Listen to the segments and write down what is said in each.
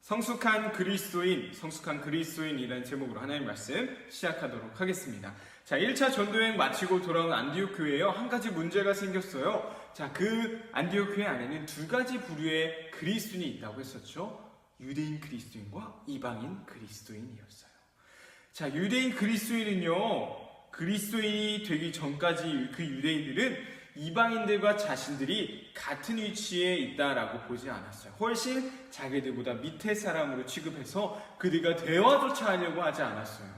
성숙한 그리스도인이라는 제목으로 하나님 말씀 시작하도록 하겠습니다. 자, 1차 전도여행 마치고 돌아온 안디옥 교회에 한 가지 문제가 생겼어요. 자, 그 안디옥 교회 안에는 두 가지 부류의 그리스도인이 있다고 했었죠. 유대인 그리스도인과 이방인 그리스도인이었어요. 자, 유대인 그리스도인은요, 그리스도인이 되기 전까지 그 유대인들은 이방인들과 자신들이 같은 위치에 있다라고 보지 않았어요. 훨씬 자기들보다 밑에 사람으로 취급해서 그들과 대화조차 하려고 하지 않았어요.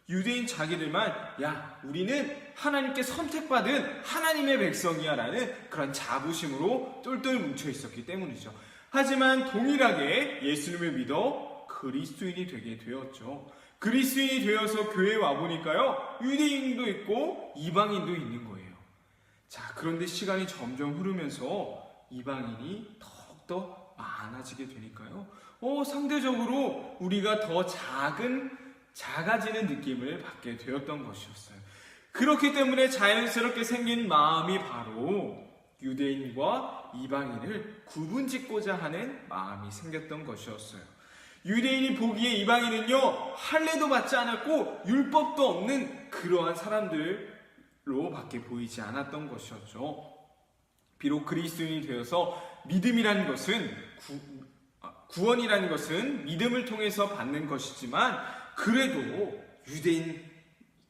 유대인 자기들만 야, 우리는 하나님께 선택받은 하나님의 백성이야 라는 그런 자부심으로 똘똘 뭉쳐 있었기 때문이죠. 하지만 동일하게 예수님을 믿어 그리스도인이 되게 되었죠. 그리스도인이 되어서 교회에 와보니까요, 유대인도 있고 이방인도 있는 거예요. 자, 그런데 시간이 점점 흐르면서 이방인이 더욱더 많아지게 되니까요, 상대적으로 우리가 더 작아지는 느낌을 받게 되었던 것이었어요. 그렇기 때문에 자연스럽게 생긴 마음이 바로 유대인과 이방인을 구분짓고자 하는 마음이 생겼던 것이었어요. 유대인이 보기에 이방인은요, 할례도 받지 않았고 율법도 없는 그러한 사람들로 밖에 보이지 않았던 것이었죠. 비록 그리스도인이 되어서 믿음이라는 것은 구원이라는 것은 믿음을 통해서 받는 것이지만, 그래도 유대인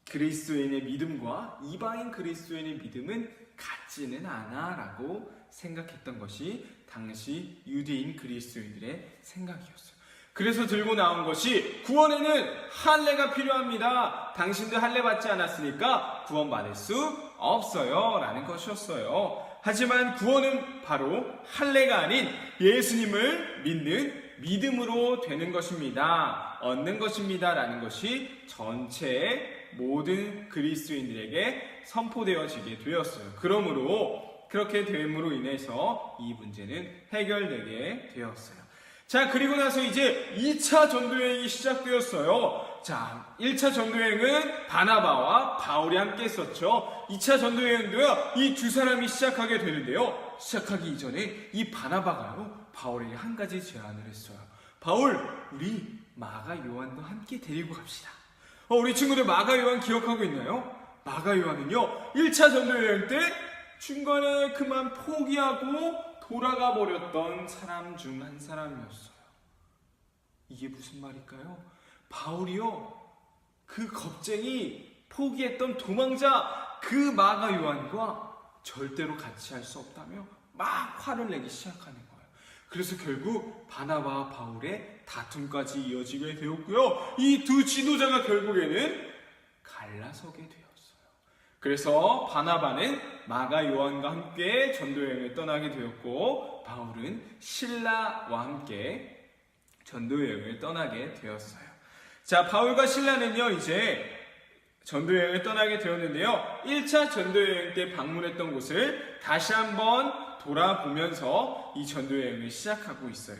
그리스도인의 믿음과 이방인 그리스도인의 믿음은 같지는 않아 라고 생각했던 것이 당시 유대인 그리스도인들의 생각이었어요. 그래서 들고 나온 것이, 구원에는 할례가 필요합니다. 당신들 할례 받지 않았으니까 구원받을 수 없어요 라는 것이었어요. 하지만 구원은 바로 할례가 아닌 예수님을 믿는 믿음으로 되는 것입니다. 얻는 것입니다 라는 것이 전체의 모든 그리스도인들에게 선포되어지게 되었어요. 그러므로 그렇게 됨으로 인해서 이 문제는 해결되게 되었어요. 자, 그리고 나서 이제 2차 전도여행이 시작되었어요. 자, 1차 전도여행은 바나바와 바울이 함께 했었죠. 2차 전도여행도요, 이 두 사람이 시작하게 되는데요, 시작하기 이전에 이 바나바가요, 바울에게 한 가지 제안을 했어요. 바울, 우리 마가 요한도 함께 데리고 갑시다. 우리 친구들 마가 요한 기억하고 있나요? 마가 요한은요, 1차 전도여행 때 중간에 그만 포기하고 돌아가 버렸던 사람 중 한 사람이었어요. 이게 무슨 말일까요? 바울이요, 그 겁쟁이 포기했던 도망자 그 마가 요한과 절대로 같이 할 수 없다며 막 화를 내기 시작하는 거예요. 그래서 결국 바나바와 바울의 다툼까지 이어지게 되었고요, 이 두 지도자가 결국에는 갈라서게 되었어요. 그래서 바나바는 마가 요한과 함께 전도여행을 떠나게 되었고, 바울은 실라와 함께 전도여행을 떠나게 되었어요. 자, 바울과 실라는요, 이제 전도여행을 떠나게 되었는데요, 1차 전도여행 때 방문했던 곳을 다시 한번 돌아보면서 이 전도여행을 시작하고 있어요.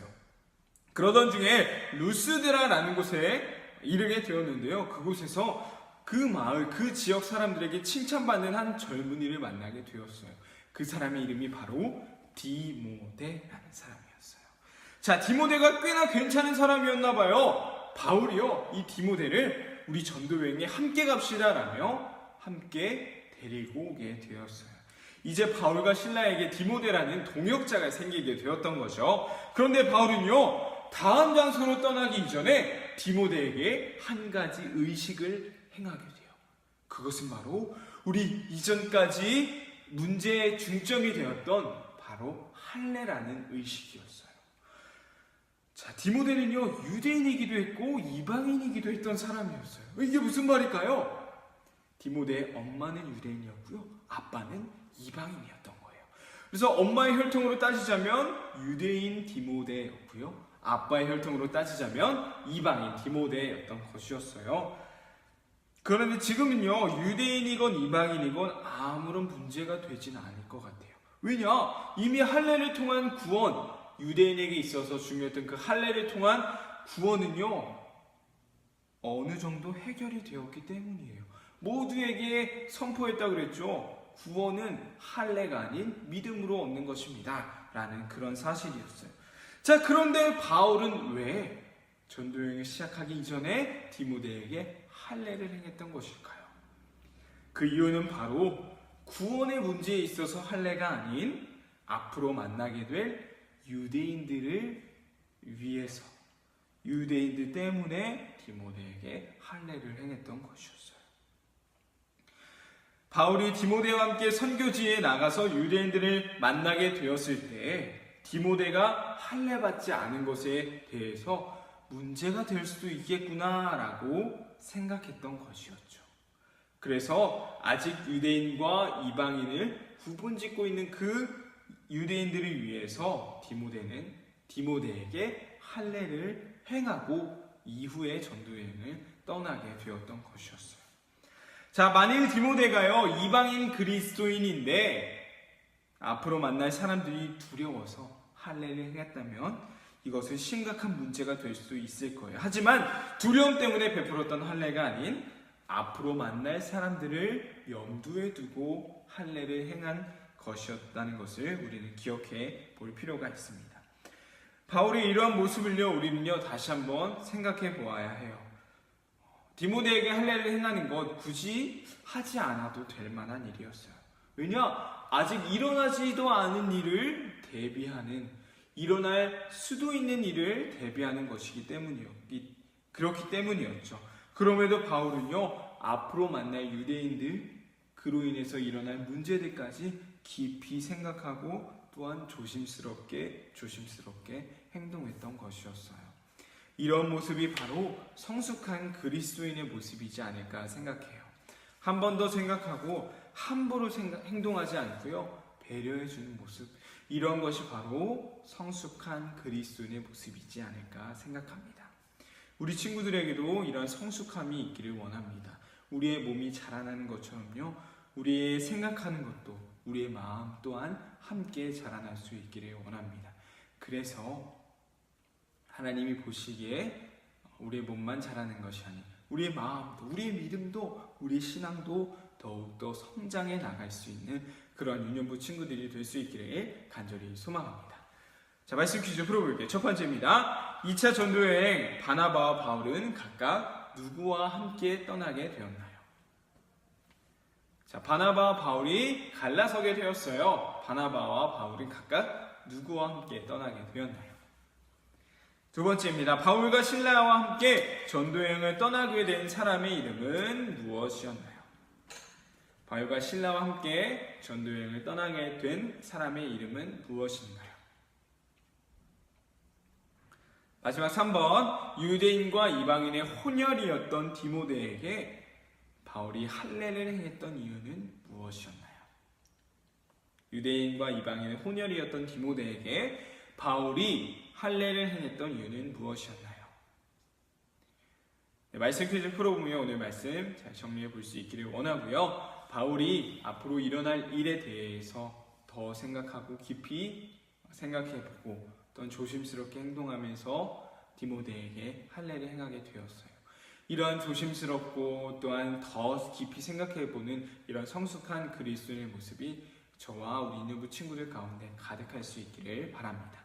그러던 중에 루스드라라는 곳에 이르게 되었는데요, 그곳에서 그 마을, 그 지역 사람들에게 칭찬받는 한 젊은이를 만나게 되었어요. 그 사람의 이름이 바로 디모데라는 사람이었어요. 자, 디모데가 꽤나 괜찮은 사람이었나 봐요. 바울이요, 이 디모데를 우리 전도여행에 함께 갑시다 라며 함께 데리고 오게 되었어요. 이제 바울과 실라에게 디모데라는 동역자가 생기게 되었던 거죠. 그런데 바울은요, 다음 장소로 떠나기 이전에 디모데에게 한 가지 의식을 행하게 돼요. 그것은 바로 우리 이전까지 문제의 중점이 되었던 바로 할례라는 의식이었어요. 자, 디모데는요, 유대인이기도 했고 이방인이기도 했던 사람이었어요. 이게 무슨 말일까요? 디모데의 엄마는 유대인이었고요, 아빠는 이방인이었던 거예요. 그래서 엄마의 혈통으로 따지자면 유대인 디모데였고요, 아빠의 혈통으로 따지자면 이방인 디모데였던 것이었어요. 그런데 지금은요, 유대인이건 이방인이건 아무런 문제가 되지는 않을 것 같아요. 왜냐? 이미 할례를 통한 구원, 유대인에게 있어서 중요했던 그 할례를 통한 구원은요, 어느 정도 해결이 되었기 때문이에요. 모두에게 선포했다고 그랬죠. 구원은 할례가 아닌 믿음으로 얻는 것입니다 라는 그런 사실이었어요. 자, 그런데 바울은 왜 전도여행을 시작하기 이전에 디모데에게 할례를 행했던 것일까요? 그 이유는 바로 구원의 문제에 있어서 할례가 아닌 앞으로 만나게 될 유대인들을 위해서, 유대인들 때문에 디모데에게 할례를 행했던 것이었어요. 바울이 디모데와 함께 선교지에 나가서 유대인들을 만나게 되었을 때 디모데가 할례 받지 않은 것에 대해서 문제가 될 수도 있겠구나라고 생각했던 것이었죠. 그래서 아직 유대인과 이방인을 구분짓고 있는 그 유대인들을 위해서 디모데에게 할례를 행하고 이후에 전도여행을 떠나게 되었던 것이었어요. 자, 만일 디모데가요, 이방인 그리스도인인데 앞으로 만날 사람들이 두려워서 할례를 행했다면 이것은 심각한 문제가 될 수 있을 거예요. 하지만 두려움 때문에 베풀었던 할례가 아닌 앞으로 만날 사람들을 염두에 두고 할례를 행한 것이었다는 것을 우리는 기억해 볼 필요가 있습니다. 바울의 이러한 모습을요, 우리는요 다시 한번 생각해 보아야 해요. 디모데에게 할례를 행하는 것 굳이 하지 않아도 될 만한 일이었어요. 왜냐? 아직 일어나지도 않은 일을 대비하는, 일어날 수도 있는 일을 대비하는 것이기 때문이요. 그렇기 때문이었죠. 그럼에도 바울은요, 앞으로 만날 유대인들, 그로 인해서 일어날 문제들까지 깊이 생각하고 또한 조심스럽게 행동했던 것이었어요. 이런 모습이 바로 성숙한 그리스도인의 모습이지 않을까 생각해요. 한 번 더 생각하고 함부로 행동하지 않고요, 배려해주는 모습, 이런 것이 바로 성숙한 그리스도인의 모습이지 않을까 생각합니다. 우리 친구들에게도 이런 성숙함이 있기를 원합니다. 우리의 몸이 자라나는 것처럼요, 우리의 생각하는 것도, 우리의 마음 또한 함께 자라날 수 있기를 원합니다. 그래서 하나님이 보시기에 우리의 몸만 자라는 것이 아닌 우리의 마음도, 우리의 믿음도, 우리의 신앙도 더욱더 성장해 나갈 수 있는 그런 유년부 친구들이 될 수 있기를 간절히 소망합니다. 자, 말씀 퀴즈 풀어볼게요. 첫 번째입니다. 2차 전도여행 바나바와 바울은 각각 누구와 함께 떠나게 되었나요? 자, 바나바와 바울이 갈라서게 되었어요. 바나바와 바울은 각각 누구와 함께 떠나게 되었나요? 두 번째입니다. 바울과 실라와 함께 전도여행을 떠나게 된 사람의 이름은 무엇이었나요? 바울과 실라와 함께 전도여행을 떠나게 된 사람의 이름은 무엇인가요? 마지막 3번, 유대인과 이방인의 혼혈이었던 디모데에게 바울이 할례를 행했던 이유는 무엇이었나요? 유대인과 이방인의 혼혈이었던 디모데에게 바울이 할례를 행했던 이유는 무엇이었나요? 네, 말씀 퀴즈 풀어보면 오늘 말씀 잘 정리해 볼 수 있기를 원하고요. 바울이 앞으로 일어날 일에 대해서 더 생각하고 깊이 생각해보고 또한 조심스럽게 행동하면서 디모데에게 할례를 행하게 되었어요. 이러한 조심스럽고 또한 더 깊이 생각해보는 이런 성숙한 그리스도인의 모습이 저와 우리 유년부 친구들 가운데 가득할 수 있기를 바랍니다.